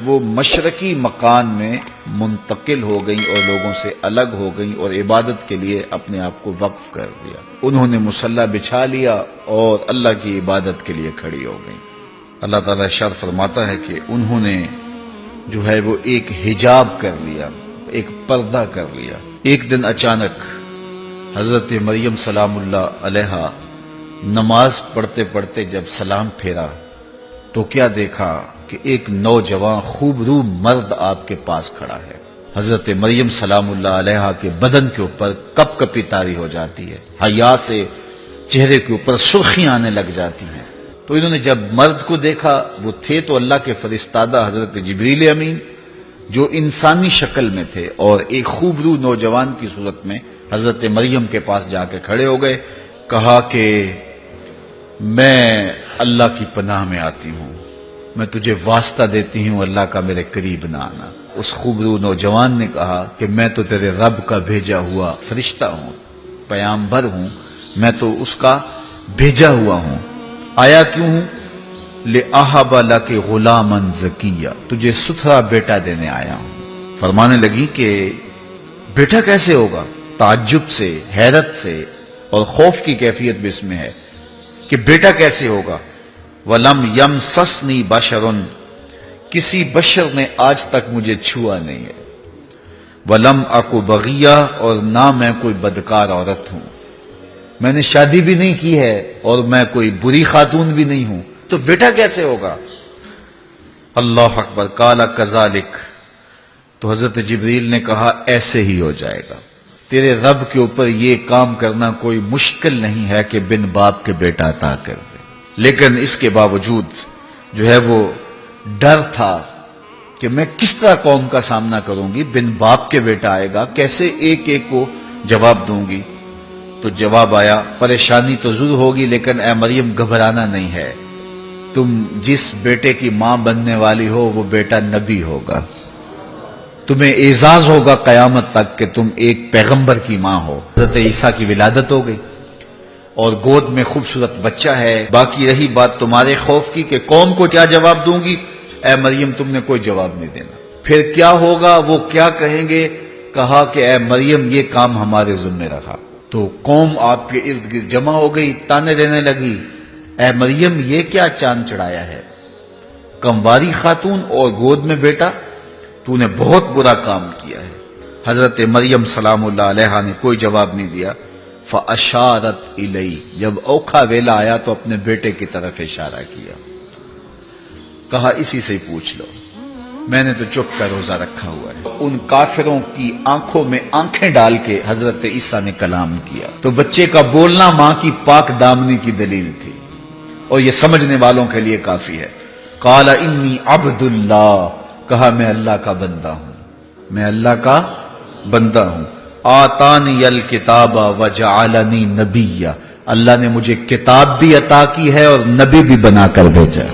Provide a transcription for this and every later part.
وہ مشرقی مکان میں منتقل ہو گئیں اور لوگوں سے الگ ہو گئیں اور عبادت کے لیے اپنے آپ کو وقف کر دیا. انہوں نے مصلی بچھا لیا اور اللہ کی عبادت کے لیے کھڑی ہو گئیں. اللہ تعالیٰ ارشاد فرماتا ہے کہ انہوں نے جو ہے وہ ایک حجاب کر لیا، ایک پردہ کر لیا. ایک دن اچانک حضرت مریم سلام اللہ علیہا نماز پڑھتے پڑھتے جب سلام پھیرا تو کیا دیکھا کہ ایک نوجوان خوبرو مرد آپ کے پاس کھڑا ہے. حضرت مریم سلام اللہ علیہا کے بدن کے اوپر کپ کپی طاری ہو جاتی ہے، حیا سے چہرے کے اوپر سرخیاں آنے لگ جاتی ہیں. تو انہوں نے جب مرد کو دیکھا، وہ تھے تو اللہ کے فرستادہ حضرت جبریل امین جو انسانی شکل میں تھے، اور ایک خوبرو نوجوان کی صورت میں حضرت مریم کے پاس جا کے کھڑے ہو گئے. کہا کہ میں اللہ کی پناہ میں آتی ہوں، میں تجھے واسطہ دیتی ہوں اللہ کا میرے قریب نہ آنا. اس خوبرو نوجوان نے کہا کہ میں تو تیرے رب کا بھیجا ہوا فرشتہ ہوں، پیامبر ہوں، میں تو اس کا بھیجا ہوا ہوں. آیا کیوں ہوں؟ لِأَهَبَ لَكَ غُلَامًا زَكِيًّا، تجھے ستھرا بیٹا دینے آیا ہوں. فرمانے لگی کہ بیٹا کیسے ہوگا؟ تعجب سے، حیرت سے اور خوف کی کیفیت بھی اس میں ہے کہ بیٹا کیسے ہوگا. وَلَمْ يَمْسَسْنِي بَشَرٌ، کسی بشر نے آج تک مجھے چھوا نہیں ہے. وَلَمْ أَكُ بَغِيًّا، اور نہ میں کوئی بدکار عورت ہوں، میں نے شادی بھی نہیں کی ہے اور میں کوئی بری خاتون بھی نہیں ہوں، تو بیٹا کیسے ہوگا؟ اللہ اکبر. قَالَ كَذَلِكَ، تو حضرت جبریل نے کہا ایسے ہی ہو جائے گا. تیرے رب کے اوپر یہ کام کرنا کوئی مشکل نہیں ہے کہ بن باپ کے بیٹا عطا کر دے. لیکن اس کے باوجود جو ہے وہ ڈر تھا کہ میں کس طرح قوم کا سامنا کروں گی، بن باپ کے بیٹا آئے گا، کیسے ایک ایک کو جواب دوں گی. تو جواب آیا، پریشانی تو ضرور ہوگی لیکن اے مریم گھبرانا نہیں ہے، تم جس بیٹے کی ماں بننے والی ہو وہ بیٹا نبی ہوگا، تمہیں اعزاز ہوگا قیامت تک کہ تم ایک پیغمبر کی ماں ہو. حضرت عیسیٰ کی ولادت ہو گئی اور گود میں خوبصورت بچہ ہے. باقی رہی بات تمہارے خوف کی کہ قوم کو کیا جواب دوں گی، اے مریم تم نے کوئی جواب نہیں دینا. پھر کیا ہوگا، وہ کیا کہیں گے؟ کہا کہ اے مریم یہ کام ہمارے ذمہ رکھا. تو قوم آپ کے ارد گرد جمع ہو گئی، تانے دینے لگی، اے مریم یہ کیا چاند چڑھایا ہے، کمواری خاتون اور گود میں بیٹا، تو نے بہت برا کام کیا ہے. حضرت مریم سلام اللہ علیہا نے کوئی جواب نہیں دیا. فَأَشَارَتْ إِلَيْهِ، جب اوکھا ویلا آیا تو اپنے بیٹے کی طرف اشارہ کیا، کہا اسی سے پوچھ لو، میں نے تو چپ کا روزہ رکھا ہوا ہے. ان کافروں کی آنکھوں میں آنکھیں ڈال کے حضرت عیسیٰ نے کلام کیا. تو بچے کا بولنا ماں کی پاک دامنی کی دلیل تھی، اور یہ سمجھنے والوں کے لیے کافی ہے. قال انی عبد اللہ، کہا میں اللہ کا بندہ ہوں، میں اللہ کا بندہ ہوں. آتانی الکتاب وجعلنی نبیا، اللہ نے مجھے کتاب بھی عطا کی ہے اور نبی بھی بنا کر بھیجا.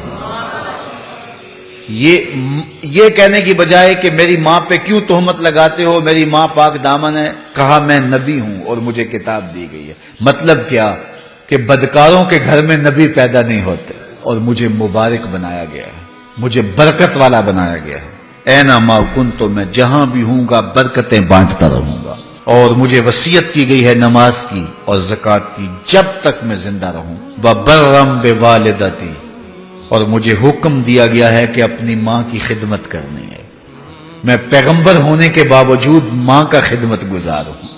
یہ کہنے کی بجائے کہ میری ماں پہ کیوں تہمت لگاتے ہو، میری ماں پاک دامن ہے، کہا میں نبی ہوں اور مجھے کتاب دی گئی ہے. مطلب کیا کہ بدکاروں کے گھر میں نبی پیدا نہیں ہوتے، اور مجھے مبارک بنایا گیا ہے، مجھے برکت والا بنایا گیا ہے. اینما کنت، میں جہاں بھی ہوں گا برکتیں بانٹتا رہوں گا. اور مجھے وصیت کی گئی ہے نماز کی اور زکوٰۃ کی جب تک میں زندہ رہوں. وبرم بوالدتی، اور مجھے حکم دیا گیا ہے کہ اپنی ماں کی خدمت کرنی ہے. میں پیغمبر ہونے کے باوجود ماں کا خدمت گزار ہوں.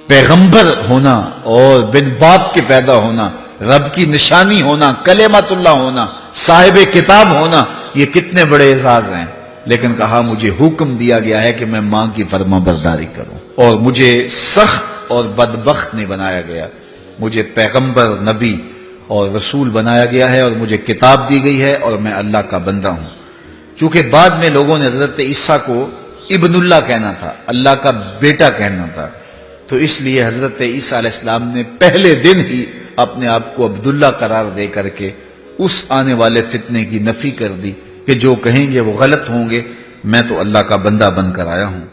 پیغمبر ہونا اور بن باپ کے پیدا ہونا، رب کی نشانی ہونا، کلمت اللہ ہونا، صاحب کتاب ہونا، یہ کتنے بڑے اعزاز ہیں. لیکن کہا مجھے حکم دیا گیا ہے کہ میں ماں کی فرما برداری کروں، اور مجھے سخت اور بدبخت نہیں بنایا گیا. مجھے پیغمبر، نبی اور رسول بنایا گیا ہے، اور مجھے کتاب دی گئی ہے، اور میں اللہ کا بندہ ہوں. چونکہ بعد میں لوگوں نے حضرت عیسیٰ کو ابن اللہ کہنا تھا، اللہ کا بیٹا کہنا تھا، تو اس لیے حضرت عیسیٰ علیہ السلام نے پہلے دن ہی اپنے آپ کو عبداللہ قرار دے کر کے اس آنے والے فتنے کی نفی کر دی کہ جو کہیں گے وہ غلط ہوں گے، میں تو اللہ کا بندہ بن کر آیا ہوں.